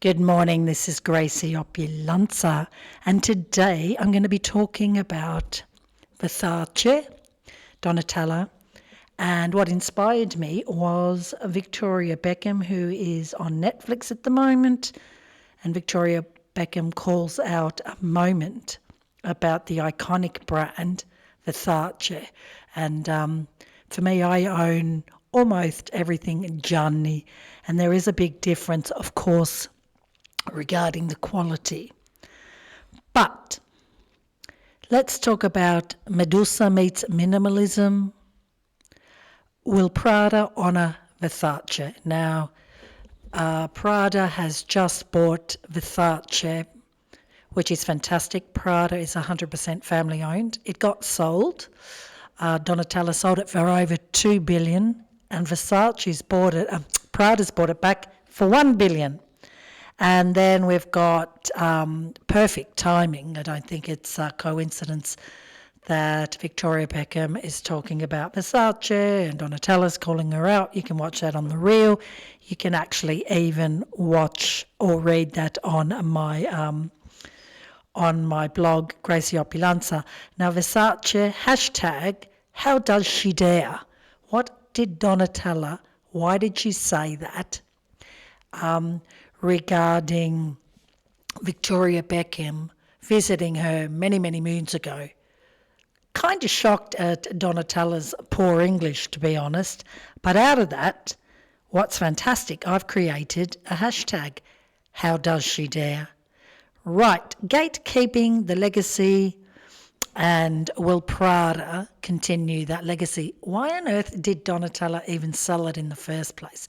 Good morning, this is Gracie Opulanza, and today I'm going to be talking about Versace, Donatella, and what inspired me was Victoria Beckham, who is on Netflix at the moment, and Victoria Beckham calls out a moment about the iconic brand Versace, and for me, I own almost everything Gianni, and there is a big difference, of course, regarding the quality. But let's talk about Medusa meets minimalism. Will Prada honour Versace? Now, Prada has just bought Versace, which is fantastic. Prada is 100% family owned. It got sold. Donatella sold it for over $2 billion, and Prada's bought it back for $1 billion. And then we've got perfect timing. I don't think it's a coincidence that Victoria Beckham is talking about Versace and Donatella's calling her out. You can watch that on the reel. You can actually even watch or read that on my blog, Gracie Opulanza. Now, Versace, hashtag, HowDoesSheDare? What did Donatella, why did she say that? Regarding Victoria Beckham visiting her many, many moons ago. Kind of shocked at Donatella's poor English, to be honest. But out of that, what's fantastic, I've created a hashtag, HowDoesSheDare? Right, gatekeeping the legacy, and will Prada continue that legacy? Why on earth did Donatella even sell it in the first place?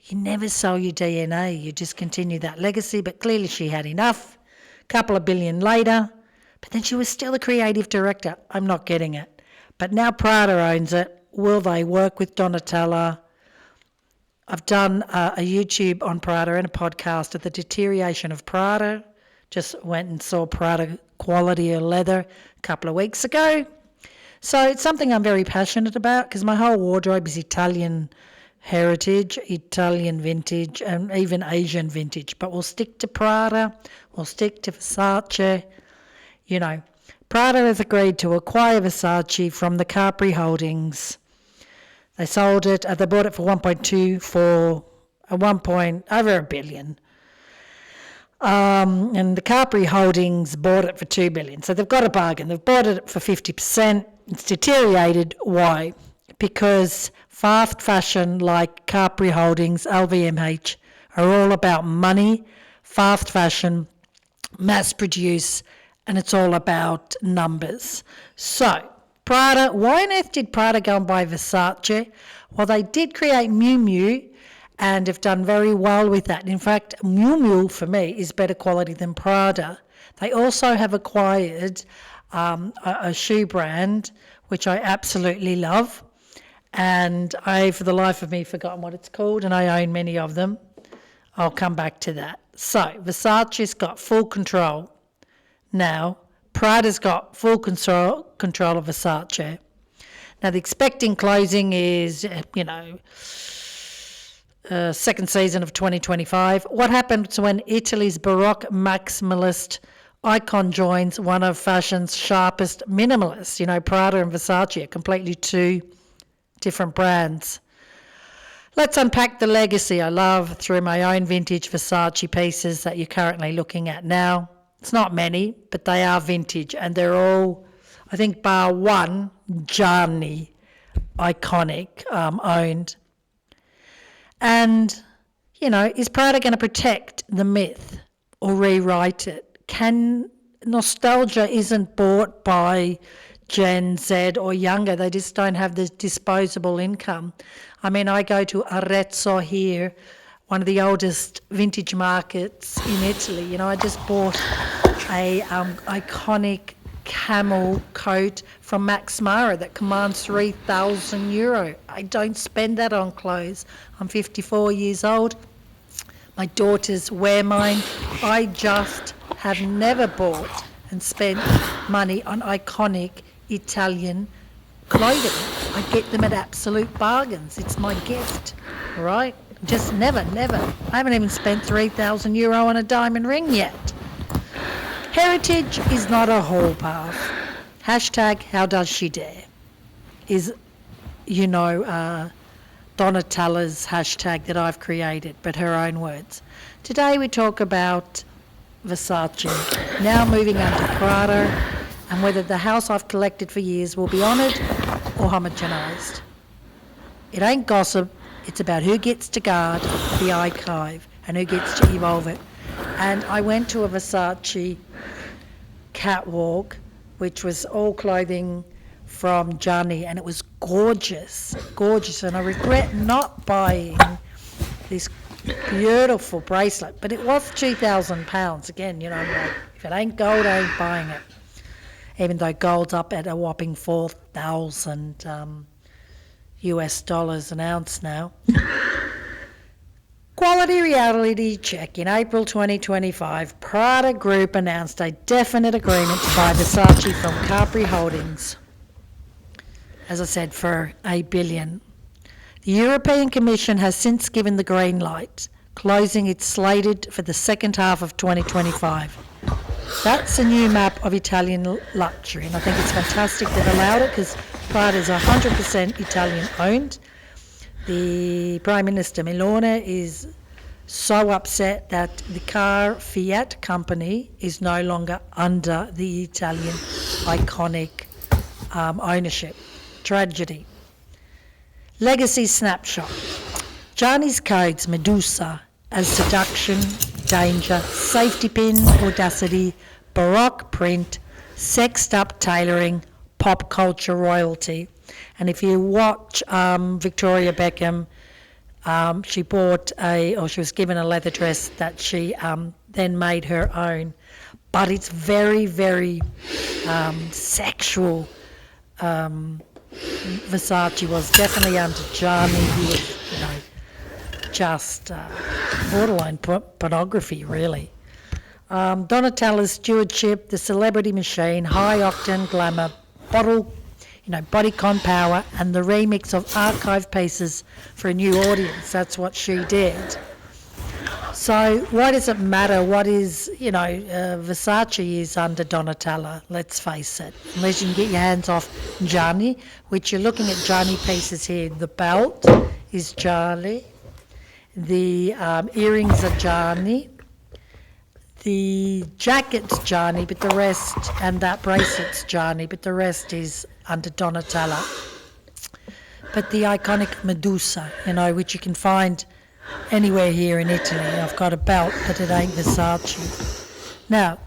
You never sell your DNA, you just continue that legacy, but clearly she had enough. A couple of billion later, but then she was still a creative director. I'm not getting it. But now Prada owns it. Will they work with Donatella? I've done a YouTube on Prada and a podcast of the deterioration of Prada. Just went and saw Prada quality of leather a couple of weeks ago. So it's something I'm very passionate about because my whole wardrobe is Italian heritage, Italian vintage, and even Asian vintage. But we'll stick to Prada, we'll stick to Versace. You know, Prada has agreed to acquire Versace from the Capri Holdings. They sold it, they bought it for 1.2 for over $1 billion. And the Capri Holdings bought it for $2 billion. So they've got a bargain. They've bought it for 50%. It's deteriorated. Why? Because fast fashion like Capri Holdings, LVMH, are all about money, fast fashion, mass produce, and it's all about numbers. So, Prada, why on earth did Prada go and buy Versace? Well, they did create Miu Miu and have done very well with that. In fact, Miu Miu, for me, is better quality than Prada. They also have acquired a shoe brand, which I absolutely love. And I, for the life of me, forgotten what it's called, and I own many of them. I'll come back to that. So, Versace's got full control. Now, Prada's got full control of Versace. Now, the expecting closing is, second season of 2025. What happens when Italy's Baroque maximalist icon joins one of fashion's sharpest minimalists? Prada and Versace are completely two different brands. Let's unpack the legacy I love through my own vintage Versace pieces that you're currently looking at now. It's not many, but they are vintage, and they're all, I think bar one, Gianni, iconic, owned. And, is Prada going to protect the myth or rewrite it? Nostalgia isn't bought by Gen Z or younger. They just don't have the disposable income. I mean, I go to Arezzo here, one of the oldest vintage markets in Italy. I just bought a iconic camel coat from Max Mara that commands €3,000. I don't spend that on clothes. I'm 54 years old. My daughters wear mine. I just have never bought and spent money on iconic Italian clothing. I get them at absolute bargains. It's my gift, right? Just never. I haven't even spent €3,000 on a diamond ring yet. Heritage is not a hall pass. Hashtag HowDoesSheDare is, Donatella's hashtag that I've created, but her own words. Today we talk about Versace, now moving on to Prada, and whether the house I've collected for years will be honoured or homogenised. It ain't gossip, it's about who gets to guard the archive and who gets to evolve it. And I went to a Versace catwalk, which was all clothing from Gianni, and it was gorgeous, and I regret not buying this beautiful bracelet, but it was £2,000. Again, I'm like, if it ain't gold, I ain't buying it. Even though gold's up at a whopping $4,000 US dollars an ounce now. Quality reality check. In April 2025, Prada Group announced a definite agreement to buy Versace from Capri Holdings, as I said, for $1 billion. The European Commission has since given the green light, closing it slated for the second half of 2025. That's a new map of Italian luxury, and I think it's fantastic they've allowed it because Prada is 100% Italian owned. The Prime Minister Meloni is so upset that the car Fiat company is no longer under the Italian iconic ownership. Tragedy. Legacy snapshot. Gianni's codes Medusa as seduction, danger, safety pin, audacity, baroque print, sexed up tailoring, pop culture royalty. And if you watch Victoria Beckham, she was given a leather dress that she then made her own. But it's very, very sexual. Versace was definitely under Gianni, who was, just borderline pornography, really. Donatella's stewardship, the celebrity machine, high octane glamour, bodycon power, and the remix of archive pieces for a new audience. That's what she did. So why does it matter what is, Versace is under Donatella, let's face it. Unless you can get your hands off Gianni, which you're looking at Gianni pieces here. The belt is Gianni. The earrings are Gianni. The jacket's Gianni, but the rest, and that bracelet's Gianni, but the rest is under Donatella. But the iconic Medusa, which you can find anywhere here in Italy. I've got a belt, but it ain't Versace. Now,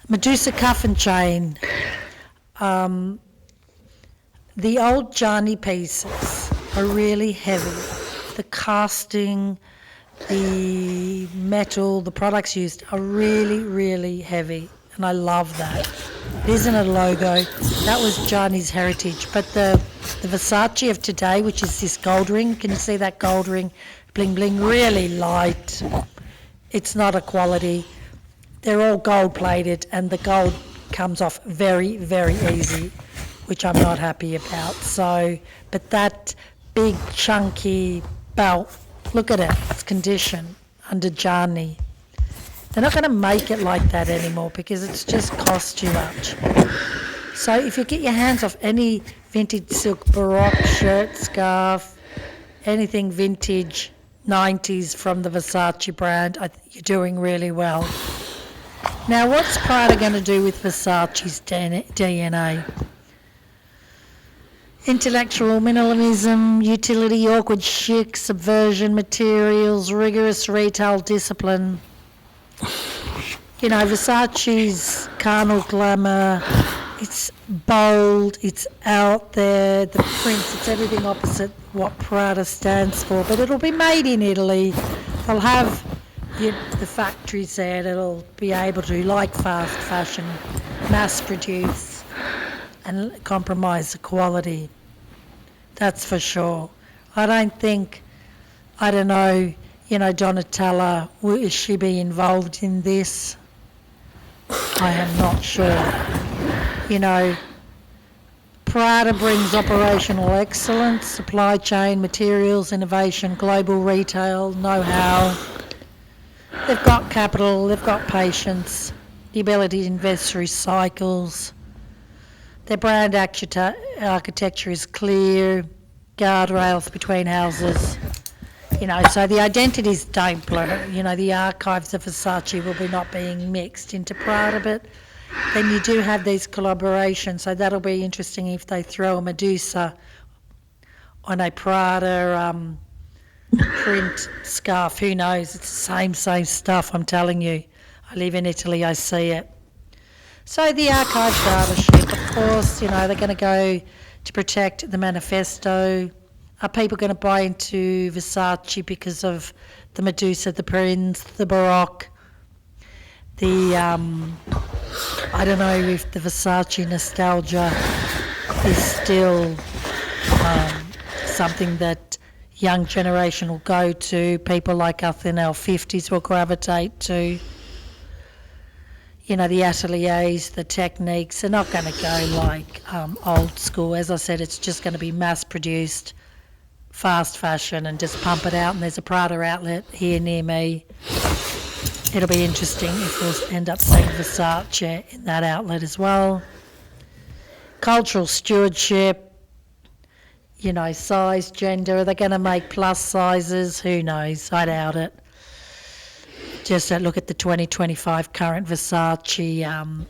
Medusa cuff and chain. The old Gianni pieces are really heavy. The casting, the metal, the products used are really, really heavy, and I love that. It isn't a logo. That was Gianni's heritage, but the Versace of today, which is this gold ring, can you see that gold ring? Bling bling, really light. It's not a quality. They're all gold plated, and the gold comes off very, very easy, which I'm not happy about. So, but that big chunky belt, look at it, it's conditioned under Gianni. They're not going to make it like that anymore because it's just cost too much. So if you get your hands off any vintage silk baroque shirt, scarf, anything vintage 90s from the Versace brand, you're doing really well. Now what's Prada going to do with Versace's DNA? Intellectual minimalism, utility, awkward chic, subversion, materials, rigorous retail discipline. Versace's carnal glamour, it's bold, it's out there, the prints, it's everything opposite what Prada stands for, but it'll be made in Italy. They'll have the factories there that'll be able to, like fast fashion, mass produce and compromise the quality. That's for sure. I don't know, Donatella, will she be involved in this? I am not sure. Prada brings operational excellence, supply chain, materials, innovation, global retail, know-how. They've got capital, they've got patience, the ability to invest through cycles. Their brand architecture is clear, guardrails between houses. So the identities don't blur. The archives of Versace will be not being mixed into Prada, but then you do have these collaborations, so that'll be interesting if they throw a Medusa on a Prada print scarf. Who knows? It's the same stuff, I'm telling you. I live in Italy, I see it. So the archive data, of course, they're going to go to protect the manifesto. Are people going to buy into Versace because of the Medusa, the prince, the Baroque, the, I don't know if the Versace nostalgia is still something that young generation will go to, people like us in our 50s will gravitate to. The ateliers, the techniques are not going to go like old school. As I said, it's just going to be mass produced, fast fashion, and just pump it out. And there's a Prada outlet here near me. It'll be interesting if we'll end up seeing Versace in that outlet as well. Cultural stewardship, size, gender. Are they going to make plus sizes? Who knows? I doubt it. Just look at the 2025 current Versace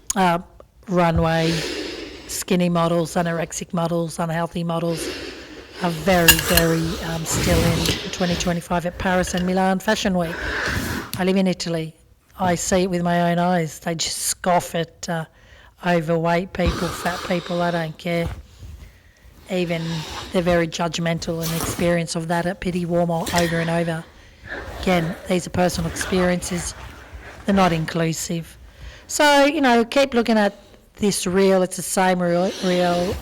runway. Skinny models, anorexic models, unhealthy models are very, very still in 2025 at Paris and Milan Fashion Week. I live in Italy. I see it with my own eyes. They just scoff at overweight people, fat people. I don't care. Even they're very judgmental and experience of that at Pitti Uomo over and over. Again, these are personal experiences. They're not inclusive. So, keep looking at this reel. It's the same reel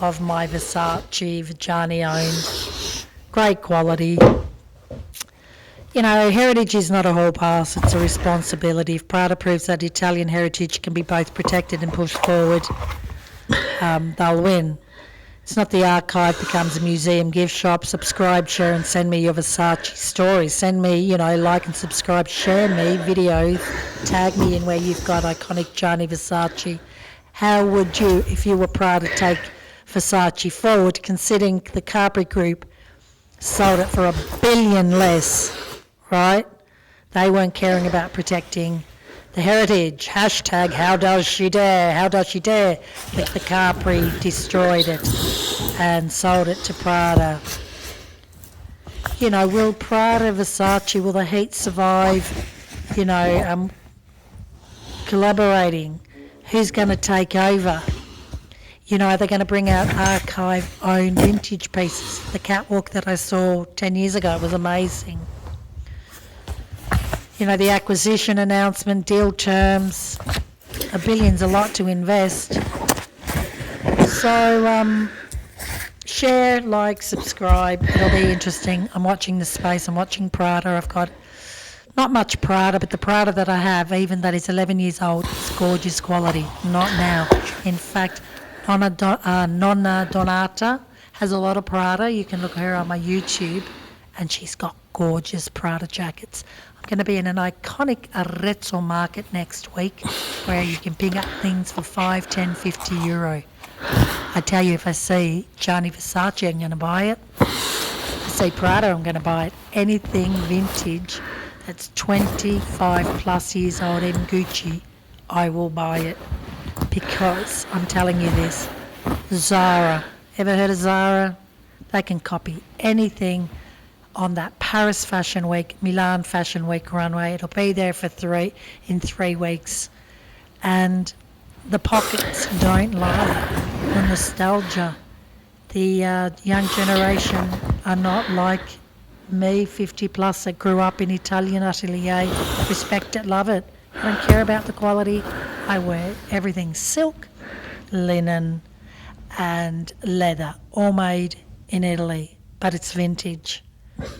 of my Versace, Vajani owned. Great quality. Heritage is not a hall pass, it's a responsibility. If Prada proves that Italian heritage can be both protected and pushed forward, they'll win. It's not the archive becomes a museum gift shop. Subscribe, share, and send me your Versace stories. Send me, like and subscribe, share me videos, tag me in where you've got iconic Gianni Versace. How would you, if you were Prada, take Versace forward, considering the Capri Group sold it for $1 billion less, right? They weren't caring about protecting the heritage. Hashtag HowDoesSheDare. HowDoesSheDare. But the Capri destroyed it and sold it to Prada. Will Prada, Versace, will the heat survive? Collaborating. Who's going to take over? Are they going to bring out archive-owned vintage pieces? The catwalk that I saw 10 years ago was amazing. The acquisition announcement, deal terms, $1 billion's a lot to invest. So share, like, subscribe. It'll be interesting. I'm watching the space. I'm watching Prada. I've got not much Prada, but the Prada that I have, even that is 11 years old, is gorgeous quality. Not now. In fact, Nonna Donata has a lot of Prada. You can look at her on my YouTube, and she's got gorgeous Prada jackets. I'm going to be in an iconic Arezzo market next week where you can pick up things for 5, 10, 50 euro. I tell you, if I see Gianni Versace, I'm going to buy it. If I see Prada, I'm going to buy it. Anything vintage that's 25 plus years old, even Gucci, I will buy it. Because I'm telling you this, Zara, ever heard of Zara? They can copy anything on that Paris Fashion Week, Milan Fashion Week runway. It'll be there for 3 weeks. And the pockets don't lie. The nostalgia. The young generation are not like me, 50 plus, that grew up in Italian atelier. Respect it, love it. I don't care about the quality. I wear everything silk, linen, and leather, all made in Italy, but it's vintage.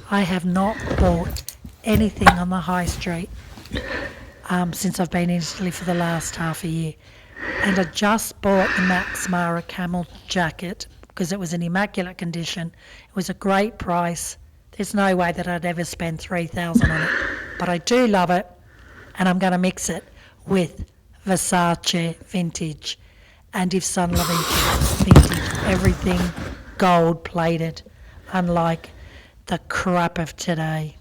I have not bought anything on the high street since I've been in Italy for the last half a year. And I just bought the Max Mara camel jacket because it was in immaculate condition. It was a great price. There's no way that I'd ever spend $3,000 on it, but I do love it, and I'm going to mix it with Versace vintage and Yves Saint Laurent vintage. Everything gold plated, unlike the crap of today.